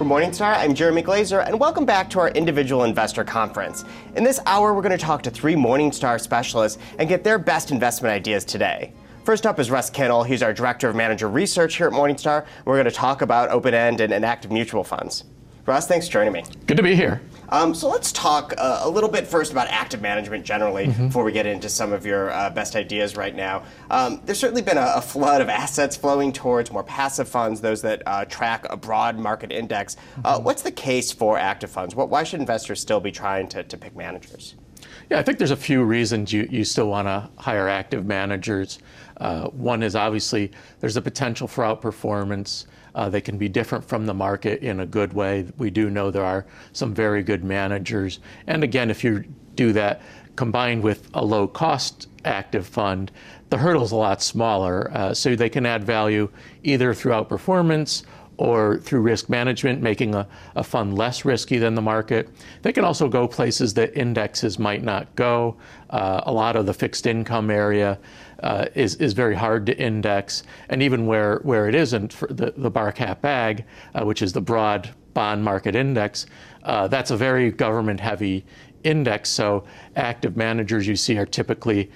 From Morningstar, I'm Jeremy Glazer, and welcome back to our Individual Investor Conference. In this hour, we're going to talk to 3 Morningstar specialists and get their best investment ideas today. First up is Russ Kinnell. He's our Director of Manager Research here at Morningstar. We're going to talk about open-end and active mutual funds. Russ, thanks for joining me. Good to be here. So let's talk a little bit first about active management generally before we get into some of your best ideas right now. There's certainly been a flood of assets flowing towards more passive funds, those that track a broad market index. What's the case for active funds? Why should investors still be trying to pick managers? Yeah, I think there's a few reasons you still want to hire active managers. One is obviously there's a potential for outperformance. They can be different from the market in a good way. We do know there are some very good managers. And again, if you do that combined with a low-cost active fund, the hurdle's a lot smaller. So they can add value either through outperformance or through risk management, making a fund less risky than the market. They can also go places that indexes might not go. A lot of the fixed income area is very hard to index. And even where it isn't, for the bar cap ag, which is the broad bond market index, that's a very government heavy index. So active managers you see are typically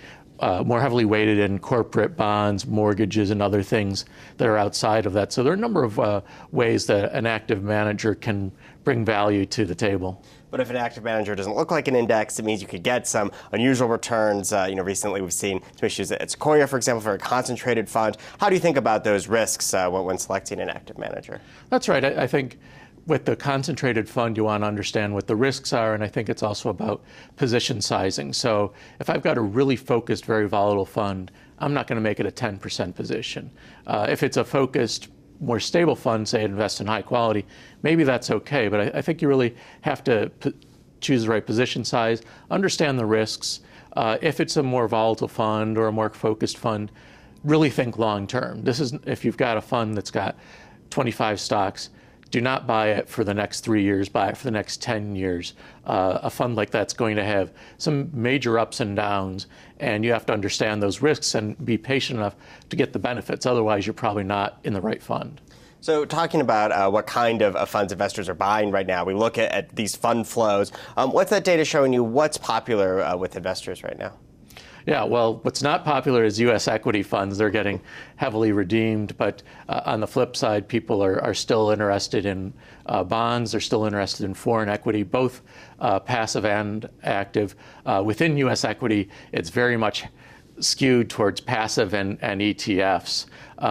more heavily weighted in corporate bonds, mortgages, and other things that are outside of that. So there are a number of ways that an active manager can bring value to the table. But if an active manager doesn't look like an index, it means you could get some unusual returns. Recently we've seen some issues at Sequoia, for example, for a concentrated fund. How do you think about those risks when selecting an active manager? That's right. I think with the concentrated fund, you want to understand what the risks are, and I think it's also about position sizing. So if I've got a really focused, very volatile fund, I'm not going to make it a 10% position. If it's a focused, more stable fund, say it invests in high quality, maybe that's okay, but I think you really have to choose the right position size, understand the risks. If it's a more volatile fund or a more focused fund, really think long term. This is if you've got a fund that's got 25 stocks, do not buy it for the next 3 years, buy it for the next 10 years. A fund like that's going to have some major ups and downs, and you have to understand those risks and be patient enough to get the benefits. Otherwise, you're probably not in the right fund. So talking about what kind of funds investors are buying right now, we look at these fund flows. What's that data showing you? What's popular with investors right now? Yeah, well, what's not popular is U.S. equity funds. They're getting heavily redeemed, but on the flip side, people are still interested in bonds. They're still interested in foreign equity, both passive and active. Within U.S. equity, it's very much skewed towards passive and ETFs.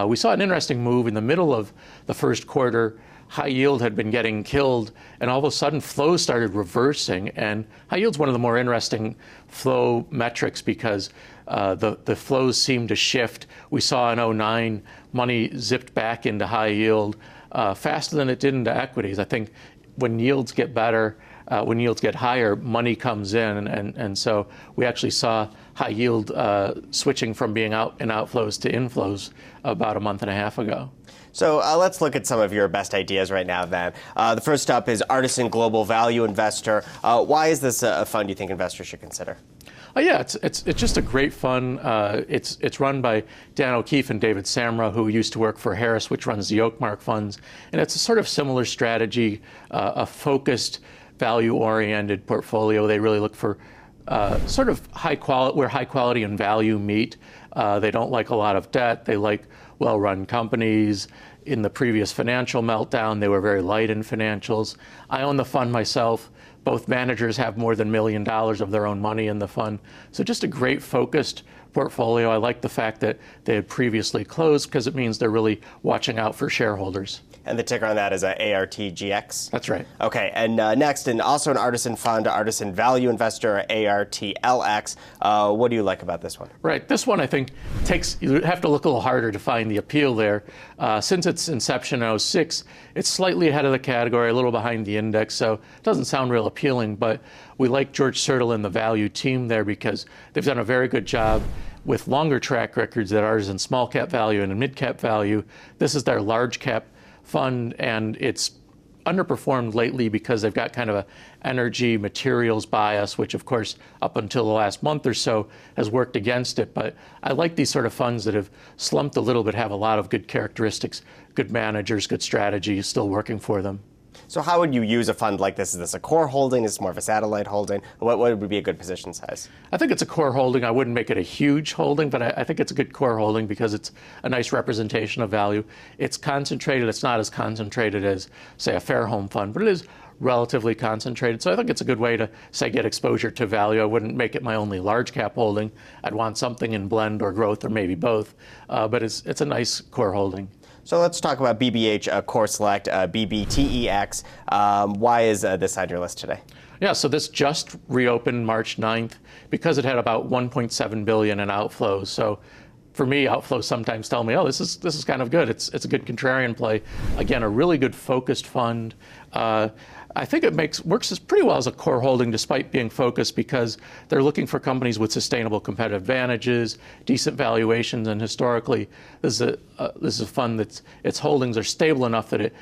We saw an interesting move in the middle of the first quarter. High yield had been getting killed, and all of a sudden flows started reversing. And high yield's one of the more interesting flow metrics because the flows seem to shift. We saw in 2009 money zipped back into high yield faster than it did into equities. I think when yields get better, when yields get higher, money comes in, and so we actually saw high yield switching from being out in outflows to inflows about a month and a half ago. So let's look at some of your best ideas right now then. The first up is Artisan Global Value Investor. Why is this a fund you think investors should consider? Yeah, it's just a great fund. It's run by Dan O'Keefe and David Samra, who used to work for Harris, which runs the Oakmark funds. And it's a sort of similar strategy, a focused, value-oriented portfolio. They really look for sort of high quality, where high quality and value meet. They don't like a lot of debt. They like well-run companies. In the previous financial meltdown, they were very light in financials. I own the fund myself. Both managers have more than $1 million of their own money in the fund. So just a great focused portfolio. I like the fact that they had previously closed because it means they're really watching out for shareholders. And the ticker on that is ARTGX? That's right. Okay, and next, and also an Artisan fund, Artisan Value Investor, ARTLX. What do you like about this one? Right, this one I think you have to look a little harder to find the appeal there. Since its inception in 2006, it's slightly ahead of the category, a little behind the index, so it doesn't sound real appealing, but we like George Sertle and the value team there because they've done a very good job with longer track records that are in small cap value and in mid cap value. This is their large cap fund, and it's underperformed lately because they've got kind of a energy materials bias, which of course up until the last month or so has worked against it. But I like these sort of funds that have slumped a little bit, have a lot of good characteristics, good managers, good strategy still working for them. So how would you use a fund like this? Is this a core holding? Is this more of a satellite holding? What would be a good position size? I think it's a core holding. I wouldn't make it a huge holding, but I think it's a good core holding because it's a nice representation of value. It's concentrated. It's not as concentrated as, say, a fair home fund, but it is relatively concentrated. So I think it's a good way to, say, get exposure to value. I wouldn't make it my only large cap holding. I'd want something in blend or growth or maybe both, but it's a nice core holding. So let's talk about BBH Core Select, BBTEX. Why is this on your list today? Yeah, so this just reopened March 9th because it had about 1.7 billion in outflows. So for me, outflows sometimes tell me, oh, this is kind of good. It's a good contrarian play. Again, a really good focused fund. I think it works pretty well as a core holding despite being focused because they're looking for companies with sustainable competitive advantages, decent valuations, and historically, this is a fund that's its holdings are stable enough that it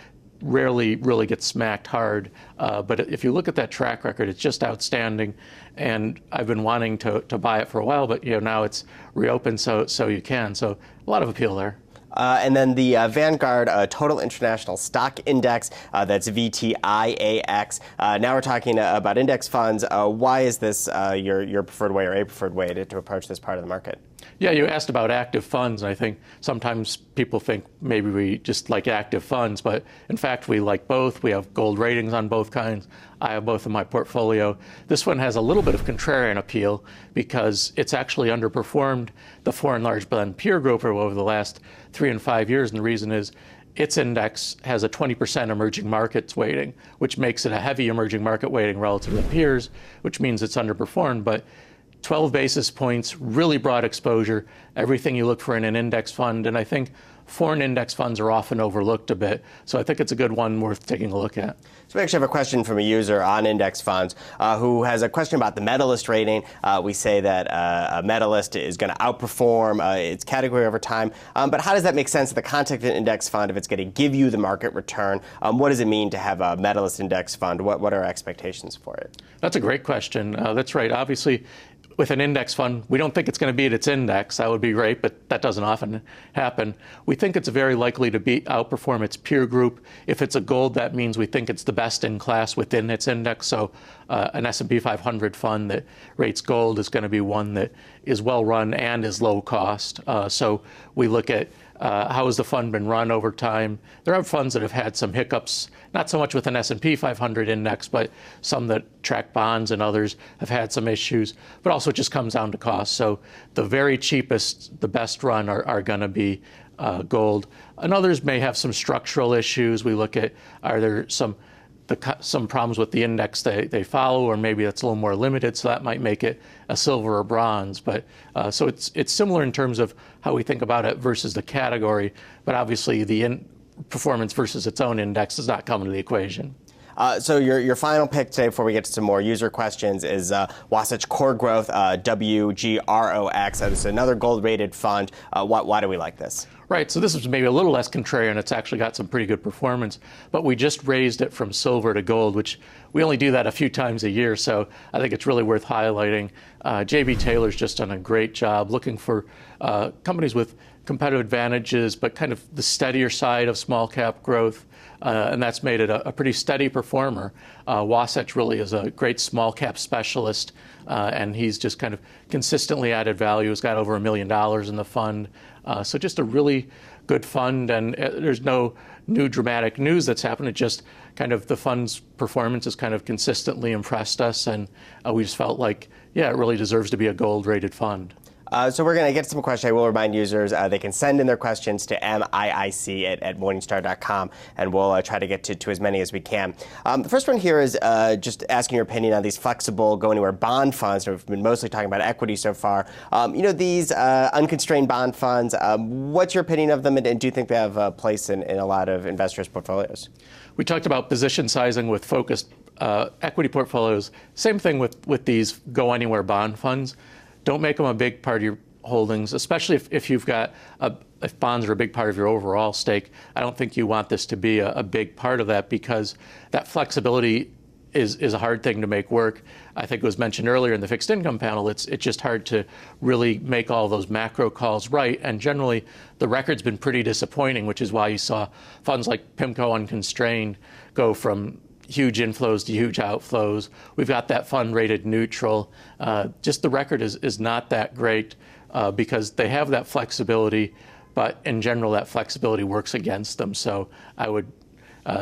rarely really gets smacked hard. But if you look at that track record, it's just outstanding. And I've been wanting to buy it for a while, but now it's reopened, so you can. So a lot of appeal there. And then the Vanguard Total International Stock Index, that's VTIAX. Now we're talking about index funds. Why is this your preferred way or a preferred way to approach this part of the market? Yeah, you asked about active funds. I think sometimes people think maybe we just like active funds, but in fact we like both. We have gold ratings on both kinds. I have both in my portfolio. This one has a little bit of contrarian appeal because it's actually underperformed the foreign large blend peer group over the last 3 and 5 years, and the reason is its index has a 20% emerging markets weighting, which makes it a heavy emerging market weighting relative to peers, which means it's underperformed. But 12 basis points, really broad exposure, everything you look for in an index fund. And I think foreign index funds are often overlooked a bit. So I think it's a good one worth taking a look at. So we actually have a question from a user on index funds who has a question about the medalist rating. We say that a medalist is going to outperform its category over time. But how does that make sense in the context of an index fund if it's going to give you the market return? What does it mean to have a medalist index fund? What are our expectations for it? That's a great question. That's right. Obviously, with an index fund, we don't think it's going to beat its index. That would be great, but that doesn't often happen. We think it's very likely to outperform its peer group. If it's a gold, that means we think it's the best in class within its index. So an S&P 500 fund that rates gold is going to be one that is well run and is low cost. So we look at how has the fund been run over time. There are funds that have had some hiccups, not so much with an S&P 500 index, but some that track bonds and others have had some issues. But also it just comes down to cost. So the very cheapest, the best run are going to be gold. And others may have some structural issues. We look at, are there some problems with the index they follow, or maybe that's a little more limited, so that might make it a silver or bronze. But so it's similar in terms of how we think about it versus the category, but obviously the performance versus its own index does not come into the equation. So your final pick today, before we get to some more user questions, is Wasatch Core Growth, WGROX. It's another gold-rated fund. Why do we like this? Right, so this is maybe a little less contrarian. It's actually got some pretty good performance, but we just raised it from silver to gold, which we only do that a few times a year, so I think it's really worth highlighting. JB Taylor's just done a great job looking for companies with competitive advantages, but kind of the steadier side of small cap growth, and that's made it a pretty steady performer. Wasatch really is a great small cap specialist, and he's just kind of consistently added value. He's got over $1 million in the fund. So just a really good fund, and there's no new dramatic news that's happened. It just kind of the fund's performance has kind of consistently impressed us, and we just felt like, yeah, it really deserves to be a gold-rated fund. So we're going to get to some questions. I will remind users they can send in their questions to miic@morningstar.com, and we'll try to get to as many as we can. The first one here is just asking your opinion on these flexible go-anywhere bond funds. We've been mostly talking about equity so far. These unconstrained bond funds, what's your opinion of them, and do you think they have a place in a lot of investors' portfolios? We talked about position sizing with focused equity portfolios. Same thing with these go-anywhere bond funds. Don't make them a big part of your holdings, especially if you've got if bonds are a big part of your overall stake. I don't think you want this to be a big part of that because that flexibility is a hard thing to make work. I think it was mentioned earlier in the fixed income panel, it's just hard to really make all those macro calls right. And generally, the record's been pretty disappointing, which is why you saw funds like PIMCO Unconstrained go from huge inflows to huge outflows. We've got that fund rated neutral. Just the record is not that great because they have that flexibility, but in general, that flexibility works against them. So I would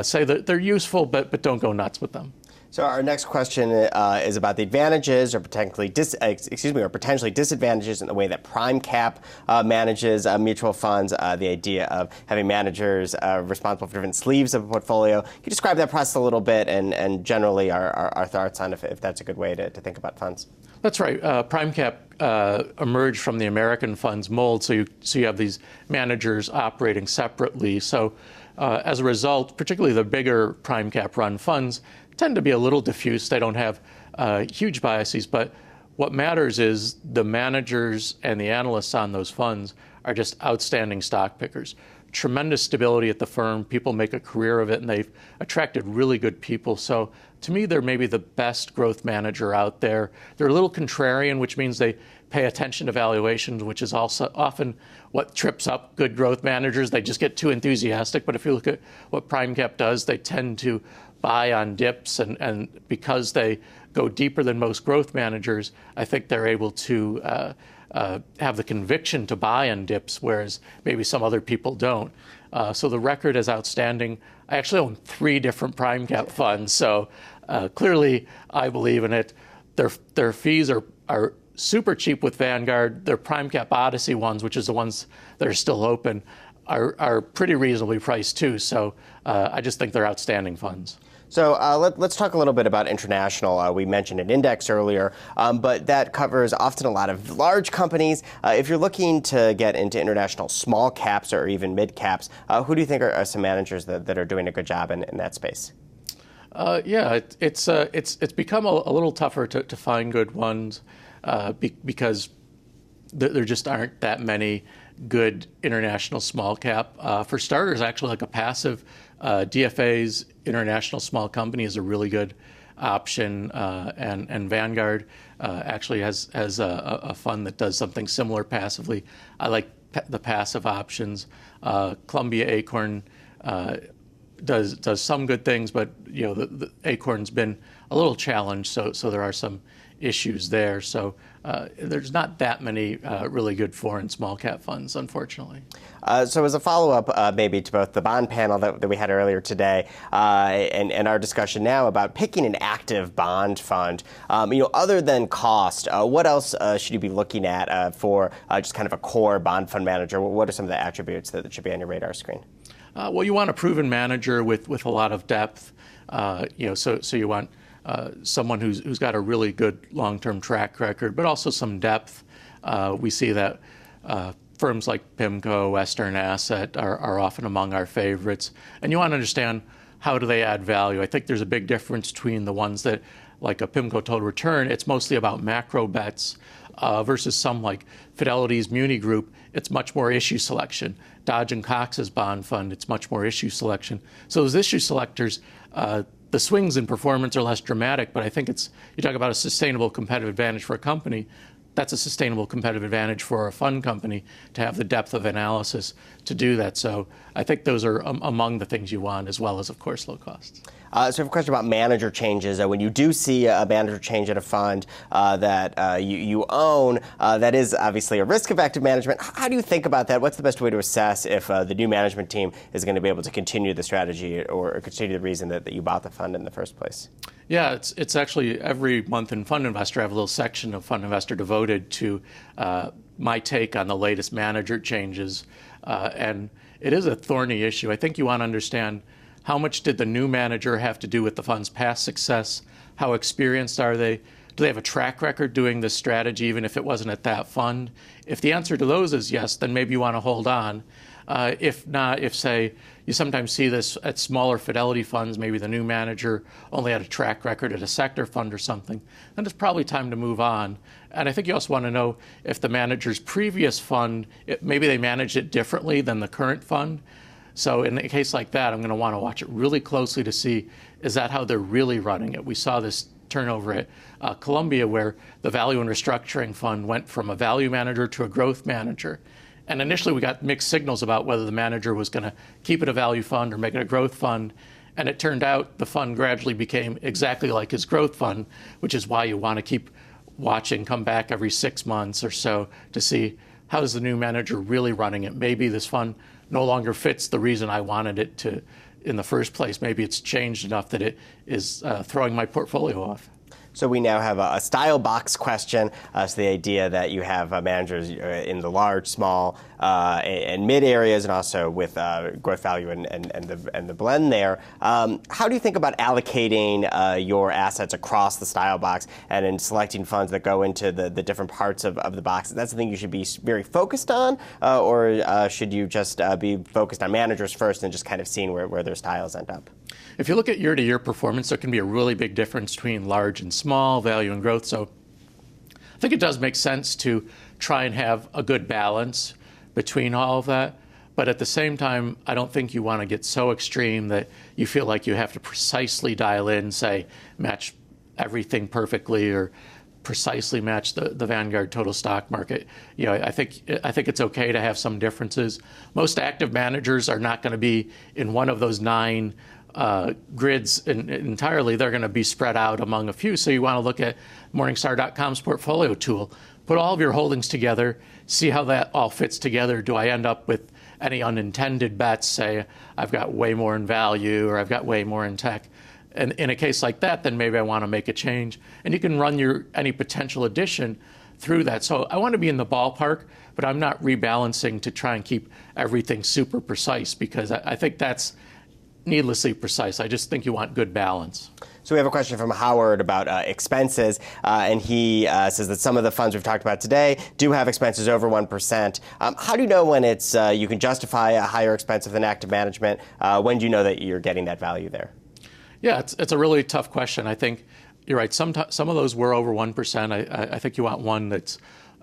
say that they're useful, but don't go nuts with them. So our next question is about the advantages or potentially disadvantages in the way that prime cap manages mutual funds. The idea of having managers responsible for different sleeves of a portfolio. Can you describe that process a little bit and generally our thoughts on if that's a good way to think about funds? That's right. Prime cap emerged from the American funds mold, so you have these managers operating separately. So as a result, particularly the bigger prime cap run funds tend to be a little diffuse. They don't have huge biases, but what matters is the managers and the analysts on those funds are just outstanding stock pickers. Tremendous stability at the firm. People make a career of it, and they've attracted really good people. So to me, they're maybe the best growth manager out there. They're a little contrarian, which means they pay attention to valuations, which is also often what trips up good growth managers. They just get too enthusiastic. But if you look at what PrimeCap does, they tend to buy on dips, and because they go deeper than most growth managers, I think they're able to have the conviction to buy on dips, whereas maybe some other people don't. So the record is outstanding. I actually own 3 different prime cap funds, so clearly I believe in it. Their fees are super cheap with Vanguard. Their prime cap Odyssey ones, which is the ones that are still open, are pretty reasonably priced too. So I just think they're outstanding funds. So let's talk a little bit about international. We mentioned an index earlier, but that covers often a lot of large companies. If you're looking to get into international small caps or even mid caps, who do you think are some managers that are doing a good job in that space? Yeah, it's become a little tougher to find good ones because there just aren't that many good international small cap. For starters, actually, like a passive DFA's international small company is a really good option, and Vanguard actually has a fund that does something similar passively. I like the passive options. Columbia Acorn does some good things, but the Acorn's been a little challenged, so there are some issues there. So there's not that many really good foreign small cap funds, unfortunately. So as a follow-up maybe to both the bond panel that we had earlier today and our discussion now about picking an active bond fund, other than cost, what else should you be looking at for just kind of a core bond fund manager? What are some of the attributes that should be on your radar screen? Well, you want a proven manager with a lot of depth. So you want someone who's got a really good long-term track record, but also some depth. We see that firms like PIMCO, Western Asset are often among our favorites. And you want to understand how do they add value. I think there's a big difference between the ones that, like a PIMCO Total Return, it's mostly about macro bets versus some like Fidelity's Muni Group. It's much more issue selection. Dodge & Cox's bond fund, it's much more issue selection. So those issue selectors, the swings in performance are less dramatic, but I think you talk about a sustainable competitive advantage for a company. That's a sustainable competitive advantage for a fund company to have the depth of analysis to do that. So I think those are among the things you want, as well as, of course, low costs. So I have a question about manager changes. When you do see a manager change in a fund that you own, that is obviously a risk of active management. How do you think about that? What's the best way to assess if the new management team is going to be able to continue the strategy or continue the reason that you bought the fund in the first place? Yeah, it's actually every month in Fund Investor, I have a little section of Fund Investor devoted to my take on the latest manager changes. And it is a thorny issue. I think you want to understand how much did the new manager have to do with the fund's past success? How experienced are they? Do they have a track record doing this strategy, even if it wasn't at that fund? If the answer to those is yes, then maybe you want to hold on. If not, if, say, you sometimes see this at smaller Fidelity funds, maybe the new manager only had a track record at a sector fund or something, then it's probably time to move on. And I think you also want to know if the manager's previous fund, maybe they managed it differently than the current fund. So in a case like that, I'm going to want to watch it really closely to see, is that how they're really running it? We saw this turnover at Columbia, where the value and restructuring fund went from a value manager to a growth manager. And initially we got mixed signals about whether the manager was going to keep it a value fund or make it a growth fund. And it turned out the fund gradually became exactly like his growth fund, which is why you want to keep watching, come back every 6 months or so to see how is the new manager really running it. Maybe this fund no longer fits the reason I wanted it to in the first place. Maybe it's changed enough that it is throwing my portfolio off. So we now have a style box question. So the idea that you have managers in the large, small, and mid areas, and also with growth value and the blend there. How do you think about allocating your assets across the style box and in selecting funds that go into the different parts of the box? Is that something you should be very focused on, or should you just be focused on managers first and just kind of seeing where their styles end up? If you look at year-to-year performance, there can be a really big difference between large and small, value and growth. So I think it does make sense to try and have a good balance between all of that. But at the same time, I don't think you want to get so extreme that you feel like you have to precisely dial in, say, match everything perfectly or precisely match the Vanguard total stock market. You know, I think it's okay to have some differences. Most active managers are not going to be in one of those 9 grids entirely. They're going to be spread out among a few. So you want to look at Morningstar.com's portfolio tool. Put all of your holdings together, see how that all fits together. Do I end up with any unintended bets? Say, I've got way more in value or I've got way more in tech. And in a case like that, then maybe I want to make a change. And you can run any potential addition through that. So I want to be in the ballpark, but I'm not rebalancing to try and keep everything super precise, because I think that's needlessly precise. I just think you want good balance. So we have a question from Howard about expenses, and he says that some of the funds we've talked about today do have expenses over 1%. How do you know when it's you can justify a higher expense than active management? When do you know that you're getting that value there? Yeah, it's a really tough question. I think you're right. Some of those were over 1%. I think you want one that's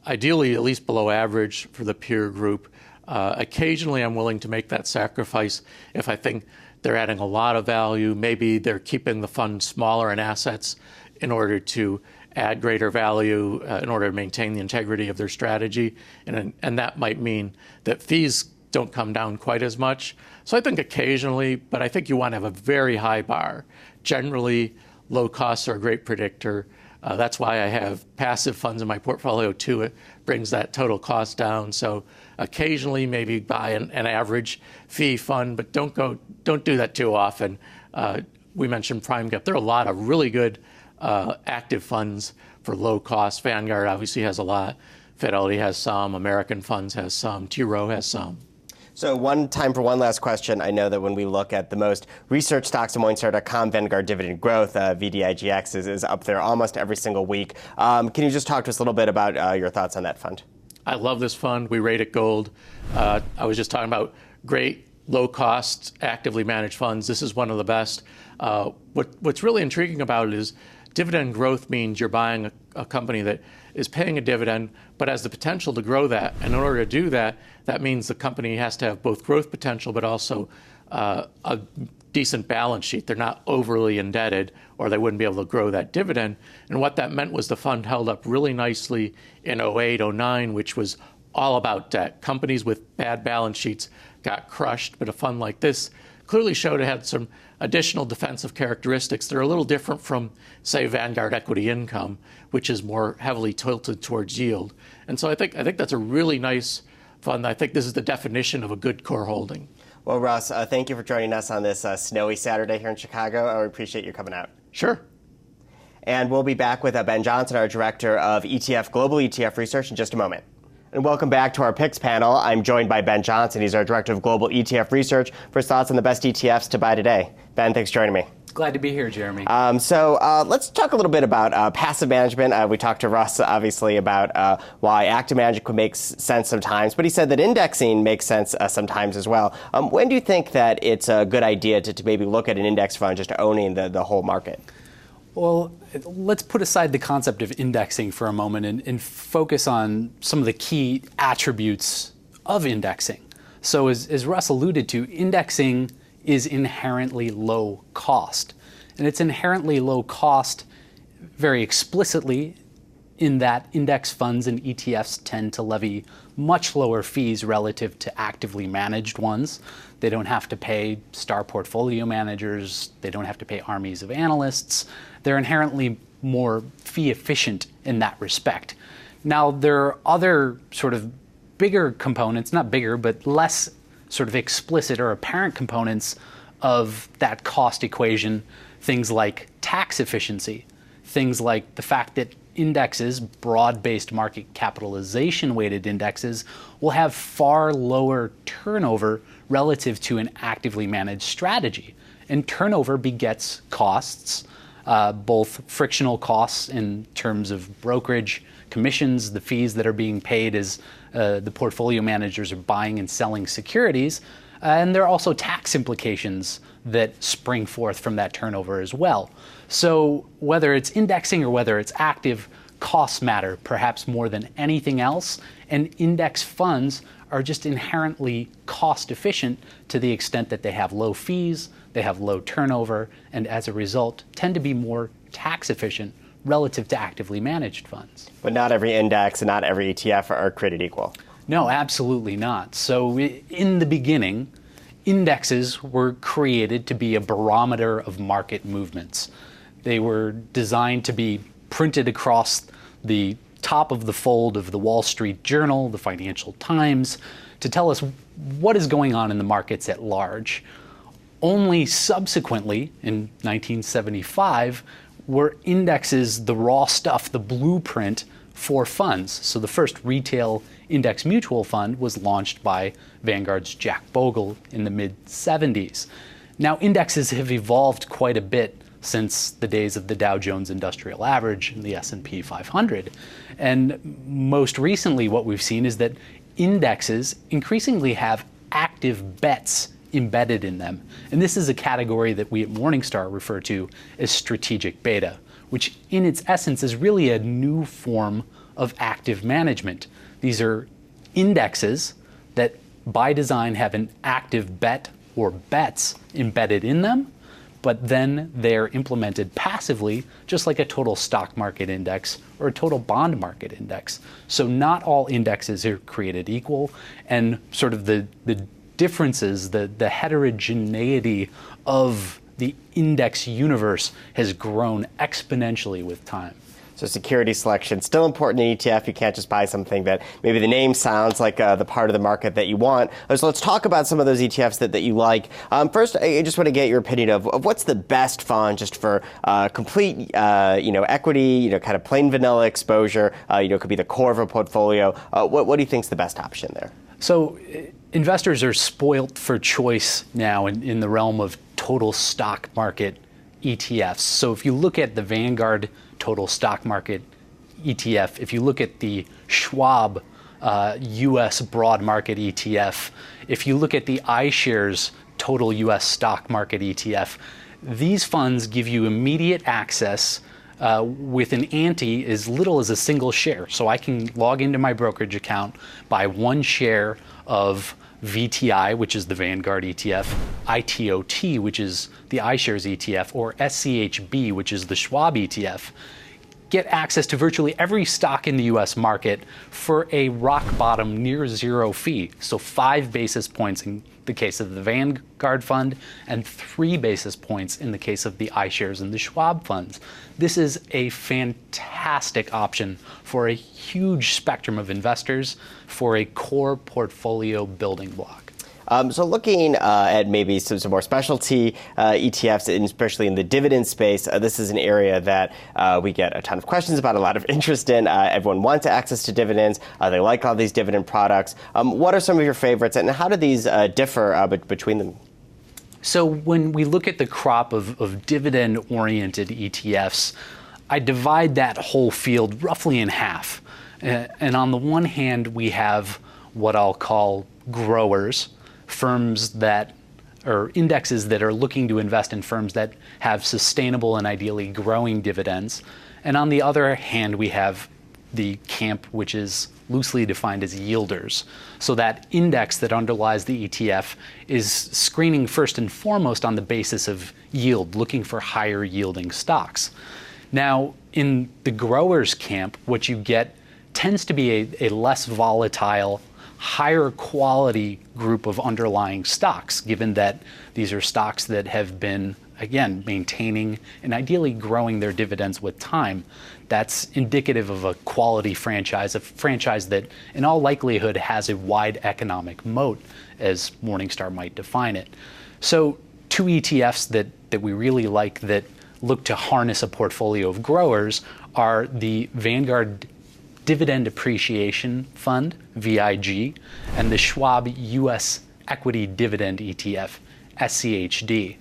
ideally at least below average for the peer group. Occasionally, I'm willing to make that sacrifice if I think they're adding a lot of value. Maybe they're keeping the fund smaller in assets in order to add greater value, in order to maintain the integrity of their strategy. And that might mean that fees don't come down quite as much. So I think occasionally, but I think you want to have a very high bar. Generally, low costs are a great predictor. That's why I have passive funds in my portfolio too. It brings that total cost down. So occasionally, maybe buy an average fee fund, but don't do that too often. We mentioned PrimeGap. There are a lot of really good active funds for low cost. Vanguard obviously has a lot. Fidelity has some. American Funds has some. T. Rowe has some. So time for one last question. I know that when we look at the most research stocks on Morningstar.com, Vanguard Dividend Growth, VDIGX, is up there almost every single week. Can you just talk to us a little bit about your thoughts on that fund? I love this fund. We rate it gold. I was just talking about great low-cost, actively managed funds. This is one of the best. What's really intriguing about it is dividend growth means you're buying a company that is paying a dividend, but has the potential to grow that. And in order to do that, that means the company has to have both growth potential, but also a decent balance sheet. They're not overly indebted, or they wouldn't be able to grow that dividend. And what that meant was the fund held up really nicely in 08, 09, which was all about debt. Companies with bad balance sheets got crushed, but a fund like this clearly showed it had some additional defensive characteristics. They're a little different from, say, Vanguard Equity Income, which is more heavily tilted towards yield. And so I think that's a really nice fund. I think this is the definition of a good core holding. Well, Russ, thank you for joining us on this snowy Saturday here in Chicago. I appreciate you coming out. Sure. And we'll be back with Ben Johnson, our Director of Global ETF Research, in just a moment. And welcome back to our picks panel. I'm joined by Ben Johnson. He's our Director of Global ETF Research, for his thoughts on the best ETFs to buy today. Ben, thanks for joining me. Glad to be here, Jeremy. So let's talk a little bit about passive management. We talked to Russ, obviously, about why active management makes sense sometimes, but he said that indexing makes sense sometimes as well. When do you think that it's a good idea to maybe look at an index fund just owning the whole market? Well, let's put aside the concept of indexing for a moment and focus on some of the key attributes of indexing. So as Russ alluded to, indexing is inherently low cost. And it's inherently low cost very explicitly in that index funds and ETFs tend to levy much lower fees relative to actively managed ones. They don't have to pay star portfolio managers. They don't have to pay armies of analysts. They're inherently more fee efficient in that respect. Now, there are other sort of bigger components, not bigger, but less sort of explicit or apparent components of that cost equation, things like tax efficiency, things like the fact that indexes, broad-based market capitalization weighted indexes, will have far lower turnover relative to an actively managed strategy. And turnover begets costs, both frictional costs in terms of brokerage, commissions, the fees that are being paid as the portfolio managers are buying and selling securities, and there are also tax implications that spring forth from that turnover as well. So whether it's indexing or whether it's active, costs matter perhaps more than anything else, and index funds are just inherently cost efficient to the extent that they have low fees, they have low turnover, and as a result tend to be more tax efficient relative to actively managed funds. But not every index and not every ETF are created equal. No, absolutely not. So in the beginning, indexes were created to be a barometer of market movements. They were designed to be printed across the top of the fold of the Wall Street Journal, the Financial Times, to tell us what is going on in the markets at large. Only subsequently, in 1975, were indexes the raw stuff, the blueprint for funds. So the first retail index mutual fund was launched by Vanguard's Jack Bogle in the mid-70s. Now, indexes have evolved quite a bit since the days of the Dow Jones Industrial Average and the S&P 500. And most recently, what we've seen is that indexes increasingly have active bets embedded in them. And this is a category that we at Morningstar refer to as strategic beta, which in its essence is really a new form of active management. These are indexes that by design have an active bet or bets embedded in them, but then they're implemented passively, just like a total stock market index or a total bond market index. So not all indexes are created equal, and sort of the differences, the heterogeneity of the index universe has grown exponentially with time. So security selection, still important in ETF. You can't just buy something that maybe the name sounds like the part of the market that you want. So let's talk about some of those ETFs that you like. First, I just want to get your opinion of what's the best fund just for complete equity, kind of plain vanilla exposure, could be the core of a portfolio. What do you think is the best option there? So investors are spoilt for choice now in the realm of total stock market ETFs. So if you look at the Vanguard Total Stock Market ETF, if you look at the Schwab US Broad Market ETF, if you look at the iShares Total US Stock Market ETF, these funds give you immediate access with an ante as little as a single share. So I can log into my brokerage account, buy one share of VTI, which is the Vanguard ETF, ITOT, which is the iShares ETF, or SCHB, which is the Schwab ETF, get access to virtually every stock in the US market for a rock bottom near zero fee. So 5 basis points in the case of the Vanguard fund and 3 basis points in the case of the iShares and the Schwab funds. This is a fantastic option for a huge spectrum of investors for a core portfolio building block. So looking at maybe some more specialty ETFs, and especially in the dividend space, this is an area that we get a ton of questions about, a lot of interest in. Everyone wants access to dividends. They like all these dividend products. What are some of your favorites, and how do these differ between them? So when we look at the crop of dividend-oriented ETFs, I divide that whole field roughly in half. And on the one hand, we have what I'll call growers, firms that, or indexes that are looking to invest in firms that have sustainable and ideally growing dividends. And on the other hand, we have the camp which is loosely defined as yielders. So that index that underlies the ETF is screening first and foremost on the basis of yield, looking for higher yielding stocks. Now, in the growers camp, what you get tends to be a less volatile, higher quality group of underlying stocks, given that these are stocks that have been, again, maintaining and ideally growing their dividends with time. That's indicative of a quality franchise, a franchise that in all likelihood has a wide economic moat, as Morningstar might define it. So 2 ETFs that we really like that look to harness a portfolio of growers are the Vanguard Dividend Appreciation Fund, VIG, and the Schwab US Equity Dividend ETF, SCHD.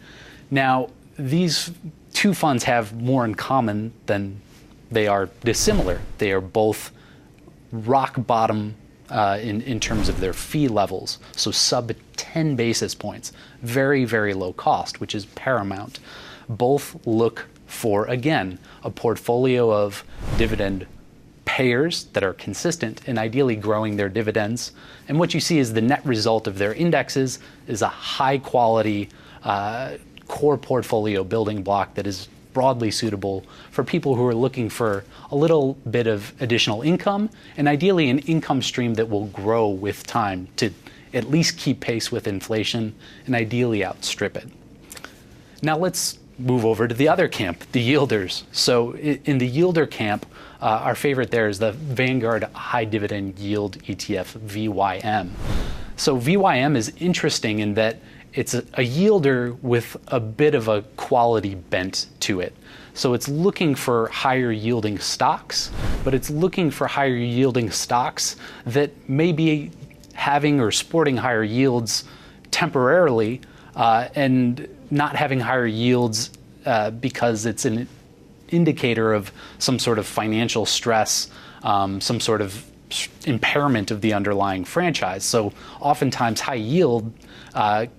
Now, these 2 funds have more in common than they are dissimilar. They are both rock bottom in terms of their fee levels, so sub 10 basis points, very, very low cost, which is paramount. Both look for, again, a portfolio of dividend payers that are consistent and ideally growing their dividends. And what you see is the net result of their indexes is a high quality core portfolio building block that is broadly suitable for people who are looking for a little bit of additional income and ideally an income stream that will grow with time to at least keep pace with inflation and ideally outstrip it. Now let's move over to the other camp, the yielders. So in the yielder camp, our favorite there is the Vanguard High Dividend Yield ETF, VYM. So VYM is interesting in that it's a yielder with a bit of a quality bent to it. So it's looking for higher yielding stocks, but it's looking for higher yielding stocks that may be having or sporting higher yields temporarily and not having higher yields because it's an indicator of some sort of financial stress, some sort of impairment of the underlying franchise. So oftentimes high yield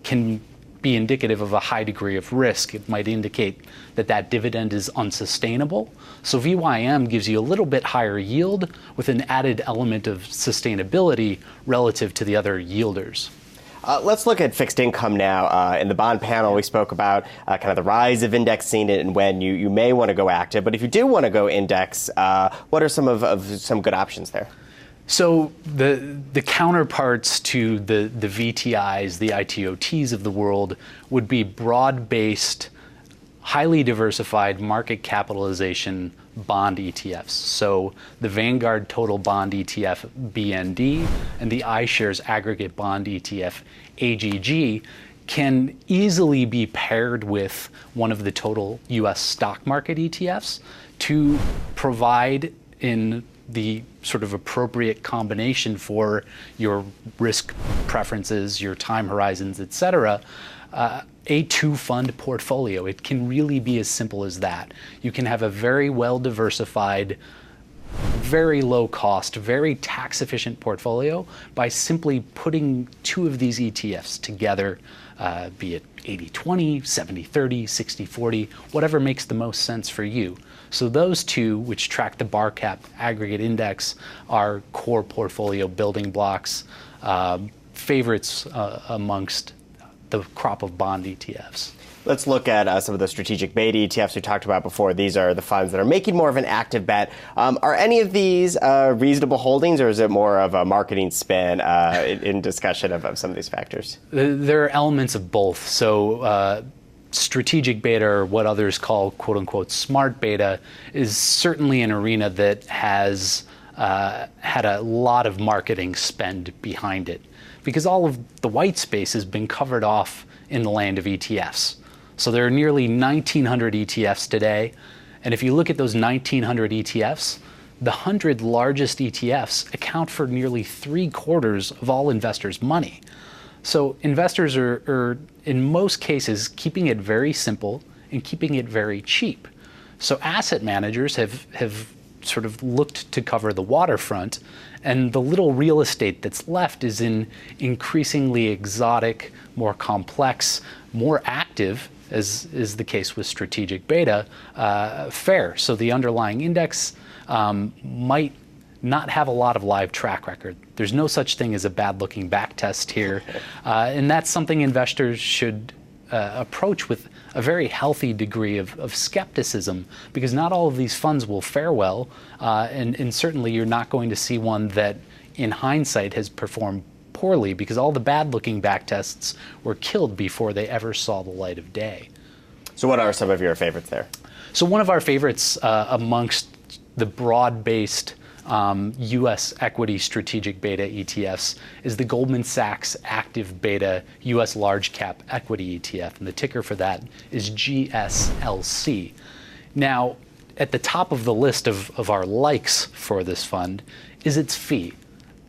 can be indicative of a high degree of risk. It might indicate that that dividend is unsustainable. So VYM gives you a little bit higher yield with an added element of sustainability relative to the other yielders. Let's look at fixed income now. In the bond panel, we spoke about kind of the rise of indexing and when you may want to go active. But if you do want to go index, what are some good options there? So the counterparts to the VTIs, the ITOTs of the world would be broad-based, highly diversified market capitalization bond ETFs. So the Vanguard Total Bond ETF, BND, and the iShares Aggregate Bond ETF, AGG, can easily be paired with one of the total US stock market ETFs to provide in the sort of appropriate combination for your risk preferences, your time horizons, et cetera, a 2-fund portfolio. It can really be as simple as that. You can have a very well diversified, very low cost, very tax efficient portfolio by simply putting 2 of these ETFs together, be it 80-20, 70-30, 60-40, whatever makes the most sense for you. So those 2, which track the bar cap aggregate index, are core portfolio building blocks, favorites amongst the crop of bond ETFs. Let's look at some of the strategic beta ETFs we talked about before. These are the funds that are making more of an active bet. Are any of these reasonable holdings, or is it more of a marketing spin in discussion of some of these factors? There are elements of both. So strategic beta, or what others call quote-unquote smart beta, is certainly an arena that has had a lot of marketing spend behind it, because all of the white space has been covered off in the land of ETFs. So there are nearly 1,900 ETFs today, and if you look at those 1,900 ETFs, the 100 largest ETFs account for nearly 3/4 of all investors' money. So investors are in most cases keeping it very simple and keeping it very cheap. So asset managers have sort of looked to cover the waterfront, and the little real estate that's left is in increasingly exotic, more complex, more active, as is the case with strategic beta, fare. So the underlying index might not have a lot of live track record. There's no such thing as a bad looking back test here. And that's something investors should approach with a very healthy degree of skepticism, because not all of these funds will fare well. And certainly you're not going to see one that in hindsight has performed poorly, because all the bad looking back tests were killed before they ever saw the light of day. So what are some of your favorites there? So one of our favorites amongst the broad-based U.S. equity strategic beta ETFs is the Goldman Sachs Active Beta U.S. Large Cap Equity ETF, and the ticker for that is GSLC. Now, at the top of the list of our likes for this fund is its fee.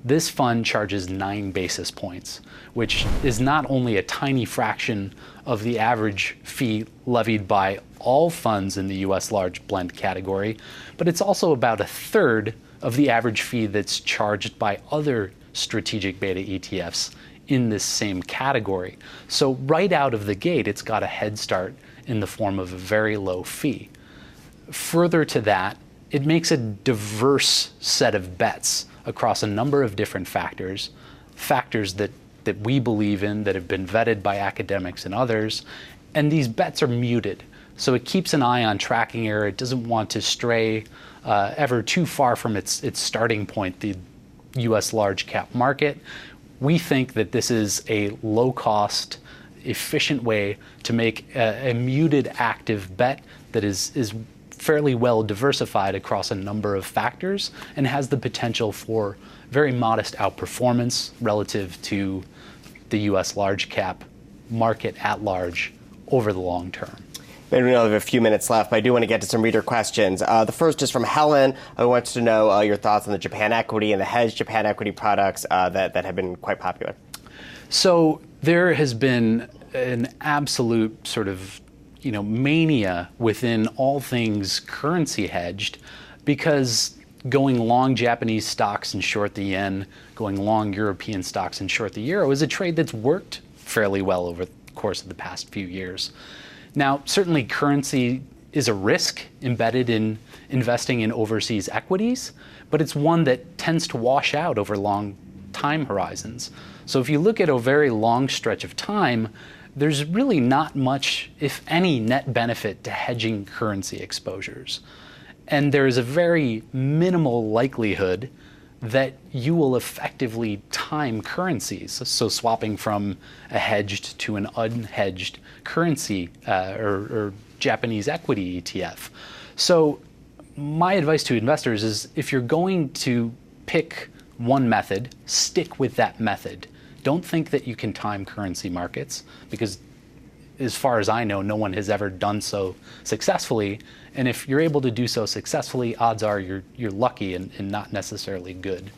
This fund charges 9 basis points, which is not only a tiny fraction of the average fee levied by all funds in the U.S. large blend category, but it's also about a third of the average fee that's charged by other strategic beta ETFs in this same category. So right out of the gate, it's got a head start in the form of a very low fee. Further to that, it makes a diverse set of bets across a number of different factors that we believe in, that have been vetted by academics and others, and these bets are muted. So it keeps an eye on tracking error. It doesn't want to stray ever too far from its starting point, the U.S. large cap market. We think that this is a low-cost, efficient way to make a muted active bet that is fairly well diversified across a number of factors and has the potential for very modest outperformance relative to the U.S. large cap market at large over the long term. Maybe we only have a few minutes left, but I do want to get to some reader questions. The first is from Helen, who wants to know your thoughts on the Japan equity and the hedged Japan equity products that have been quite popular. So there has been an absolute sort of mania within all things currency hedged, because going long Japanese stocks and short the yen, going long European stocks and short the euro is a trade that's worked fairly well over the course of the past few years. Now, certainly currency is a risk embedded in investing in overseas equities, but it's one that tends to wash out over long time horizons. So if you look at a very long stretch of time, there's really not much, if any, net benefit to hedging currency exposures. And there is a very minimal likelihood that you will effectively time currencies. So swapping from a hedged to an unhedged currency or Japanese equity ETF. So my advice to investors is, if you're going to pick one method, stick with that method. Don't think that you can time currency markets, because as far as I know, no one has ever done so successfully. And if you're able to do so successfully, odds are you're lucky and not necessarily good.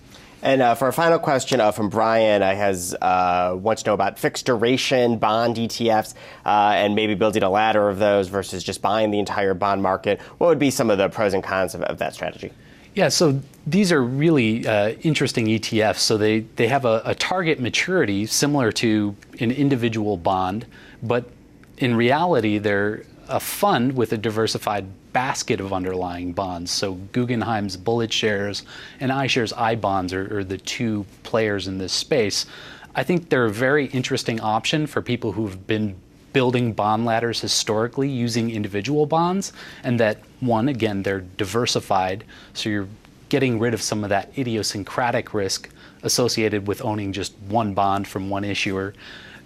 And for our final question from Brian, wants to know about fixed duration bond ETFs and maybe building a ladder of those versus just buying the entire bond market. What would be some of the pros and cons of that strategy? Yeah, so these are really interesting ETFs. So they have a target maturity similar to an individual bond, but in reality, they're a fund with a diversified basket of underlying bonds. So Guggenheim's Bullet shares and iShares iBonds are the two players in this space. I think they're a very interesting option for people who've been building bond ladders historically using individual bonds, and that, one, again, they're diversified, so you're getting rid of some of that idiosyncratic risk associated with owning just one bond from one issuer.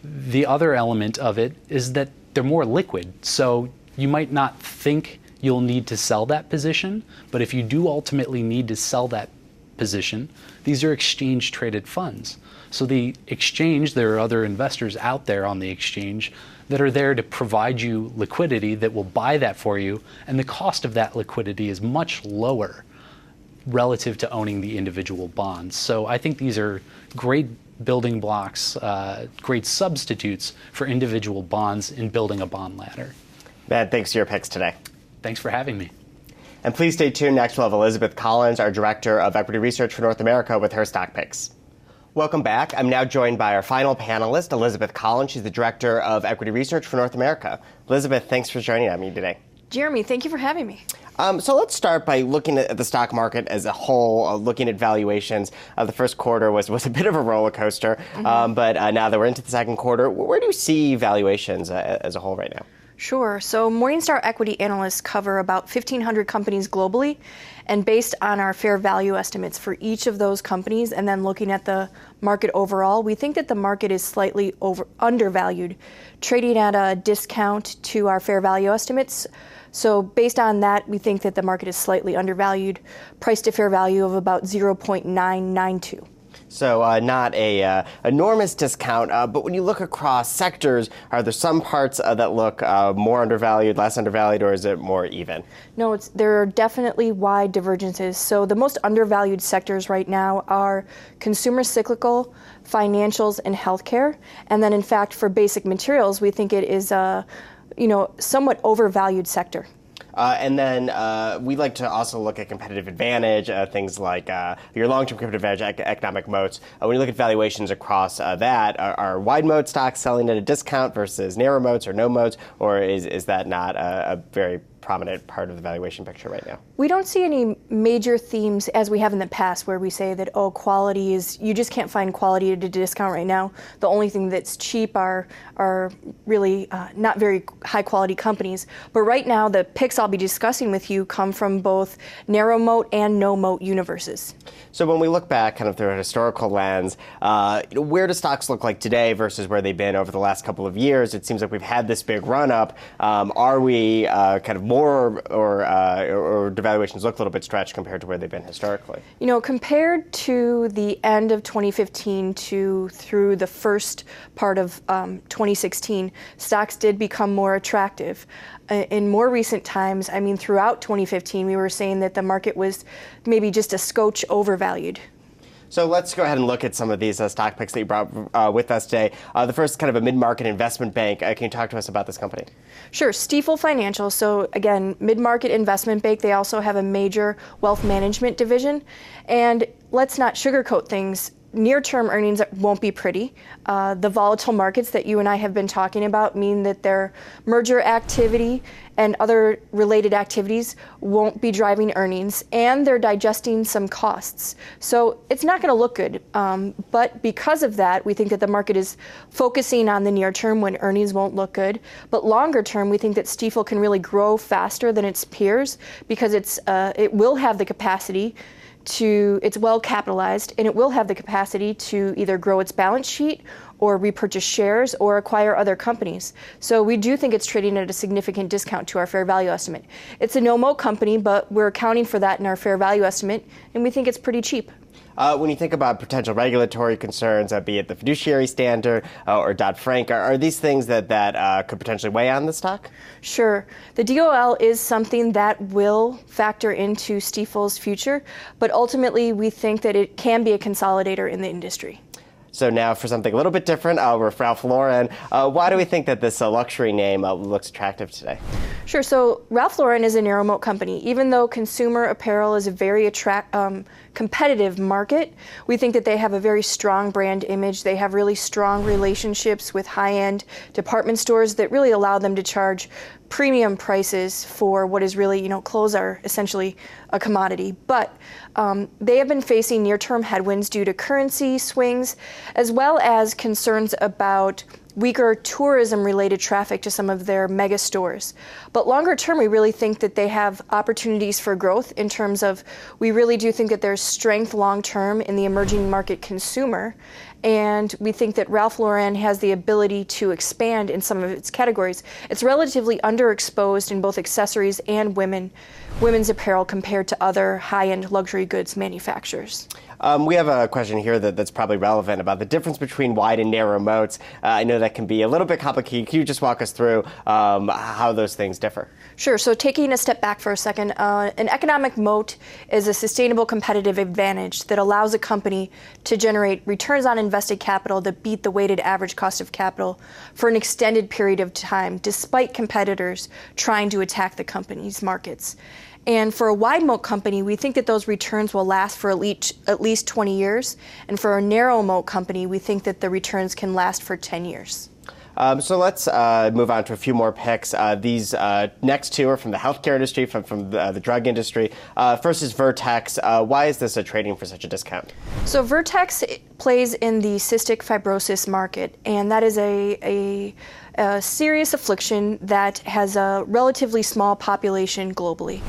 The other element of it is that they're more liquid, so you might not think you'll need to sell that position, but if you do ultimately need to sell that position, these are exchange traded funds. So the exchange, there are other investors out there on the exchange that are there to provide you liquidity that will buy that for you, and the cost of that liquidity is much lower relative to owning the individual bonds. So I think these are great building blocks, great substitutes for individual bonds in building a bond ladder. Matt, thanks for your picks today. Thanks for having me. And please stay tuned. Next we'll have Elizabeth Collins, our Director of Equity Research for North America, with her stock picks. Welcome back. I'm now joined by our final panelist, Elizabeth Collins. She's the Director of Equity Research for North America. Elizabeth, thanks for joining me today. Jeremy, thank you for having me. So let's start by looking at the stock market as a whole, looking at valuations. The first quarter was a bit of a roller coaster, but now that we're into the second quarter, where do you see valuations as a whole right now? Sure. So Morningstar equity analysts cover about 1,500 companies globally, and based on our fair value estimates for each of those companies and then looking at the market overall, we think that the market is slightly undervalued, trading at a discount to our fair value estimates. So based on that, we think that the market is slightly undervalued, price to fair value of about 0.992. So not a enormous discount, but when you look across sectors, are there some parts that look more undervalued, less undervalued, or is it more even? No, there are definitely wide divergences. So the most undervalued sectors right now are consumer cyclical, financials, and healthcare. And then in fact, for basic materials, we think it is a somewhat overvalued sector. And then we like to also look at competitive advantage, things like your long-term competitive advantage, economic moats. When you look at valuations across that, are wide moat stocks selling at a discount versus narrow moats or no moats, or is that not a very prominent part of the valuation picture right now? We don't see any major themes as we have in the past where we say that, quality is, you just can't find quality at a discount right now. The only thing that's cheap are really not very high quality companies. But right now, the picks I'll be discussing with you come from both narrow moat and no moat universes. So when we look back kind of through a historical lens, where do stocks look like today versus where they've been over the last couple of years? It seems like we've had this big run up. Are we kind of more or do valuations look a little bit stretched compared to where they've been historically? Compared to the end of 2015 through the first part of 2016, stocks did become more attractive. In more recent times, throughout 2015, we were saying that the market was maybe just a scotch overvalued. So let's go ahead and look at some of these stock picks that you brought with us today. The first, kind of a mid-market investment bank. Can you talk to us about this company? Sure. Stifel Financial. So again, mid-market investment bank. They also have a major wealth management division. And let's not sugarcoat things. Near-term earnings won't be pretty. The volatile markets that you and I have been talking about mean that their merger activity and other related activities won't be driving earnings, and they're digesting some costs. So it's not going to look good. But because of that, we think that the market is focusing on the near term when earnings won't look good. But longer term, we think that Stifel can really grow faster than its peers because it will have the capacity it's well capitalized, and it will have the capacity to either grow its balance sheet or repurchase shares or acquire other companies. So we do think it's trading at a significant discount to our fair value estimate. It's a no-moat company, but we're accounting for that in our fair value estimate, and we think it's pretty cheap. When you think about potential regulatory concerns, be it the fiduciary standard or Dodd-Frank, are these things that could potentially weigh on the stock? Sure. The DOL is something that will factor into Stifel's future, but ultimately we think that it can be a consolidator in the industry. So now for something a little bit different, we're Ralph Lauren. Why do we think that this luxury name looks attractive today? Sure. So Ralph Lauren is a narrow moat company. Even though consumer apparel is a very competitive market, we think that they have a very strong brand image. They have really strong relationships with high-end department stores that really allow them to charge premium prices for what is really, clothes are essentially a commodity. But they have been facing near-term headwinds due to currency swings, as well as concerns about weaker tourism-related traffic to some of their mega stores. But longer term, we really think that they have opportunities for growth in terms of, we really do think that there's strength long term in the emerging market consumer. And we think that Ralph Lauren has the ability to expand in some of its categories. It's relatively underexposed in both accessories and women's apparel compared to other high-end luxury goods manufacturers. We have a question here that's probably relevant about the difference between wide and narrow moats. I know that can be a little bit complicated. Can you just walk us through how those things differ? Sure. So taking a step back for a second, an economic moat is a sustainable competitive advantage that allows a company to generate returns on invested capital that beat the weighted average cost of capital for an extended period of time, despite competitors trying to attack the company's markets. And for a wide moat company, we think that those returns will last for at least 20 years. And for a narrow moat company, we think that the returns can last for 10 years. So let's move on to a few more picks. These next two are from the healthcare industry, from the drug industry. First is Vertex. Why is this trading for such a discount? So Vertex plays in the cystic fibrosis market, and that is a serious affliction that has a relatively small population globally.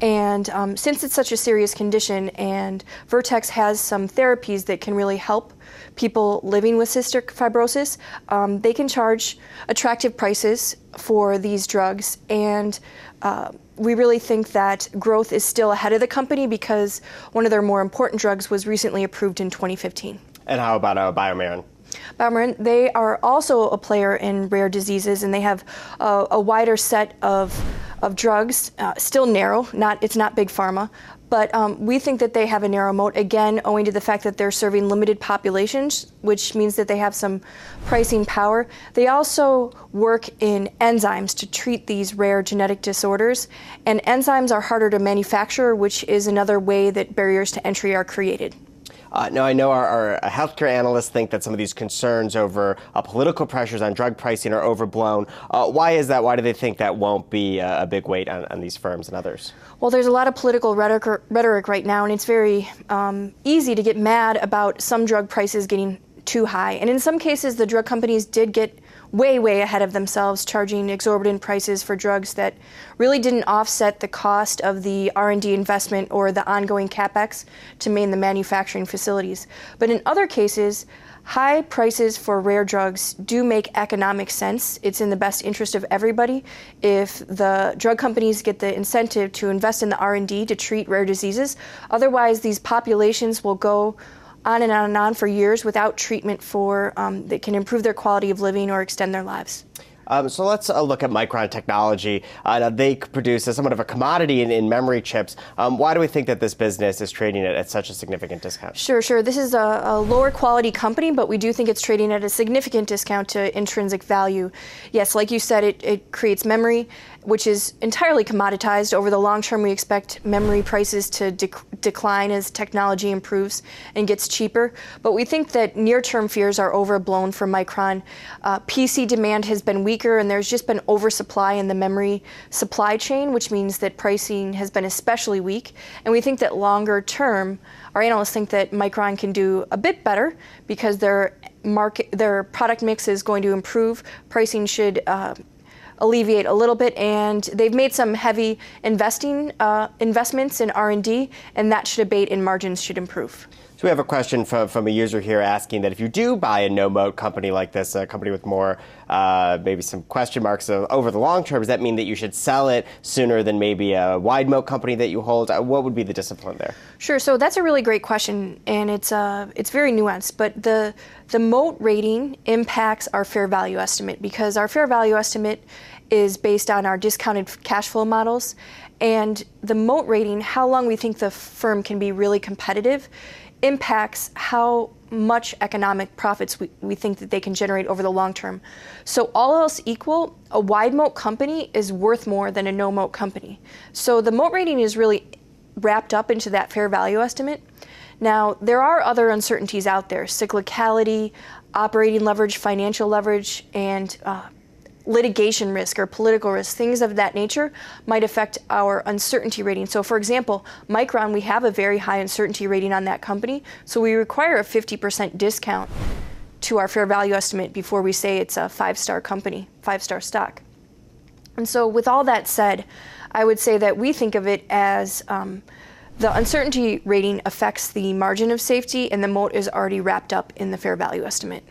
And since it's such a serious condition, and Vertex has some therapies that can really help people living with cystic fibrosis, they can charge attractive prices for these drugs. And we really think that growth is still ahead of the company because one of their more important drugs was recently approved in 2015. And how about BioMarin? BioMarin, they are also a player in rare diseases, and they have a wider set of drugs, still narrow, it's not big pharma, but we think that they have a narrow moat, again, owing to the fact that they're serving limited populations, which means that they have some pricing power. They also work in enzymes to treat these rare genetic disorders, and enzymes are harder to manufacture, which is another way that barriers to entry are created. Now, I know our healthcare analysts think that some of these concerns over political pressures on drug pricing are overblown. Why is that? Why do they think that won't be a big weight on these firms and others? Well, there's a lot of political rhetoric right now, and it's very easy to get mad about some drug prices getting too high. And in some cases, the drug companies did get way ahead of themselves, charging exorbitant prices for drugs that really didn't offset the cost of the R&D investment or the ongoing capex to maintain the manufacturing facilities. But in other cases, high prices for rare drugs do make economic sense. It's in the best interest of everybody if the drug companies get the incentive to invest in the R&D to treat rare diseases. Otherwise, these populations will go on and on and on for years without treatment that can improve their quality of living or extend their lives. So let's look at Micron Technology. They produce somewhat of a commodity in memory chips. Why do we think that this business is trading at such a significant discount? Sure. This is a lower quality company, but we do think it's trading at a significant discount to intrinsic value. Yes, like you said, it creates memory, which is entirely commoditized. Over the long term, we expect memory prices to decline as technology improves and gets cheaper. But we think that near-term fears are overblown for Micron. PC demand has been weaker, and there's just been oversupply in the memory supply chain, which means that pricing has been especially weak. And we think that longer term, our analysts think that Micron can do a bit better because their product mix is going to improve. Pricing should alleviate a little bit, and they've made some heavy investments in R&D, and that should abate and margins should improve. So we have a question from a user here asking that if you do buy a no-moat company like this, a company with more, maybe some question marks over the long term, does that mean that you should sell it sooner than maybe a wide moat company that you hold? What would be the discipline there? Sure. So that's a really great question, and it's very nuanced. But the moat rating impacts our fair value estimate because our fair value estimate is based on our discounted cash flow models, and the moat rating, how long we think the firm can be really competitive, impacts how much economic profits we think that they can generate over the long term. So all else equal, a wide moat company is worth more than a no moat company. So the moat rating is really wrapped up into that fair value estimate. Now, there are other uncertainties out there: cyclicality, operating leverage, financial leverage, and litigation risk or political risk, things of that nature might affect our uncertainty rating. So for example, Micron, we have a very high uncertainty rating on that company, so we require a 50% discount to our fair value estimate before we say it's a 5-star company, 5-star stock. And so with all that said, I would say that we think of it as the uncertainty rating affects the margin of safety, and the moat is already wrapped up in the fair value estimate.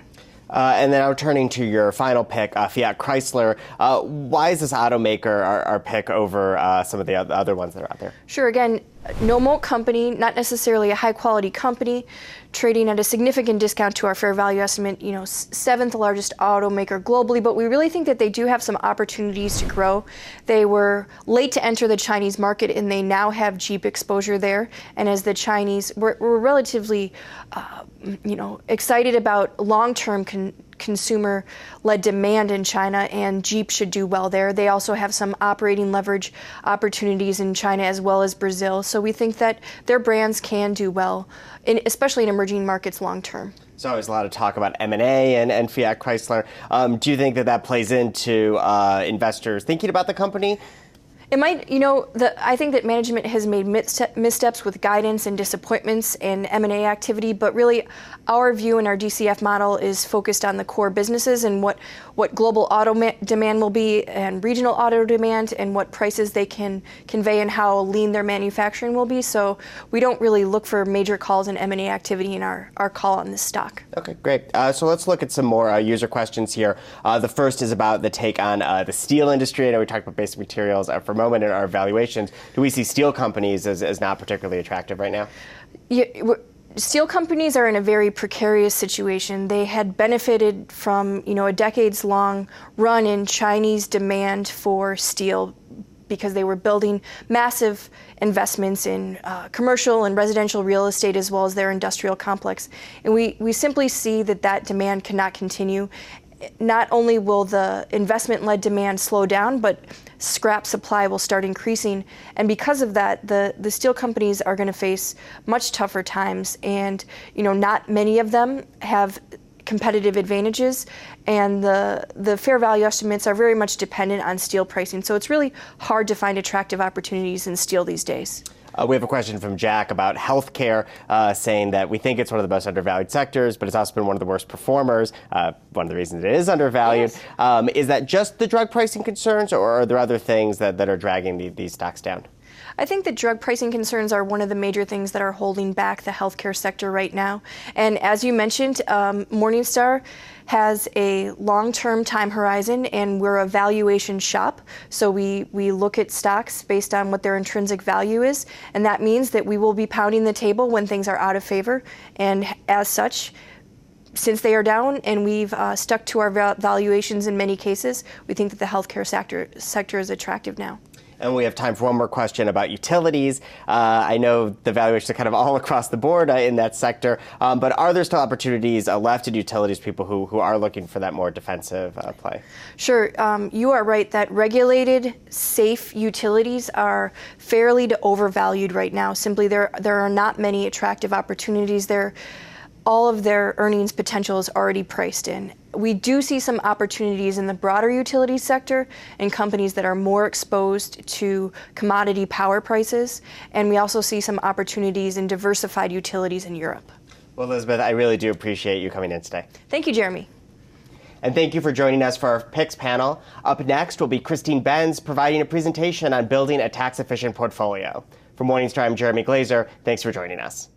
And then now turning to your final pick, Fiat Chrysler. Why is this automaker our pick over some of the other ones that are out there? Sure. Again, no moat company, not necessarily a high quality company, trading at a significant discount to our fair value estimate, 7th largest automaker globally, but we really think that they do have some opportunities to grow. They were late to enter the Chinese market, and they now have Jeep exposure there. And as the Chinese, we're relatively, excited about long-term consumer-led demand in China, and Jeep should do well there. They also have some operating leverage opportunities in China as well as Brazil. So we think that their brands can do well, especially in emerging markets long term. There's always a lot of talk about M&A and Fiat Chrysler. Do you think that plays into investors thinking about the company? It might, I think that management has made missteps with guidance and disappointments and M&A activity, but really our view in our DCF model is focused on the core businesses and what global auto demand will be and regional auto demand and what prices they can convey and how lean their manufacturing will be. So we don't really look for major calls in M&A activity in our call on this stock. Okay, great. So let's look at some more user questions here. The first is about the take on the steel industry. I know we talked about basic materials for a moment in our valuations. Do we see steel companies as not particularly attractive right now? Yeah, steel companies are in a very precarious situation. They had benefited from, a decades-long run in Chinese demand for steel because they were building massive investments in commercial and residential real estate as well as their industrial complex. And we simply see that demand cannot continue. Not only will the investment-led demand slow down, but scrap supply will start increasing. And because of that, the steel companies are going to face much tougher times. And, not many of them have competitive advantages. And the fair value estimates are very much dependent on steel pricing. So it's really hard to find attractive opportunities in steel these days. We have a question from Jack about healthcare, saying that we think it's one of the most undervalued sectors, but it's also been one of the worst performers. One of the reasons it is undervalued. Yes. Is that just the drug pricing concerns, or are there other things that are dragging these stocks down? I think that drug pricing concerns are one of the major things that are holding back the healthcare sector right now. And as you mentioned, Morningstar has a long-term time horizon, and we're a valuation shop. So we look at stocks based on what their intrinsic value is, and that means that we will be pounding the table when things are out of favor. And as such, since they are down and we've stuck to our valuations in many cases, we think that the healthcare sector is attractive now. And we have time for one more question about utilities. I know the valuations are kind of all across the board in that sector, but are there still opportunities left in utilities, people who are looking for that more defensive play? Sure. You are right that regulated, safe utilities are fairly overvalued right now. Simply, there are not many attractive opportunities there. All of their earnings potential is already priced in. We do see some opportunities in the broader utility sector and companies that are more exposed to commodity power prices, and we also see some opportunities in diversified utilities in Europe. Well, Elizabeth, I really do appreciate you coming in today. Thank you, Jeremy. And thank you for joining us for our picks panel. Up next will be Christine Benz providing a presentation on building a tax-efficient portfolio. For Morningstar, I'm Jeremy Glazer. Thanks for joining us.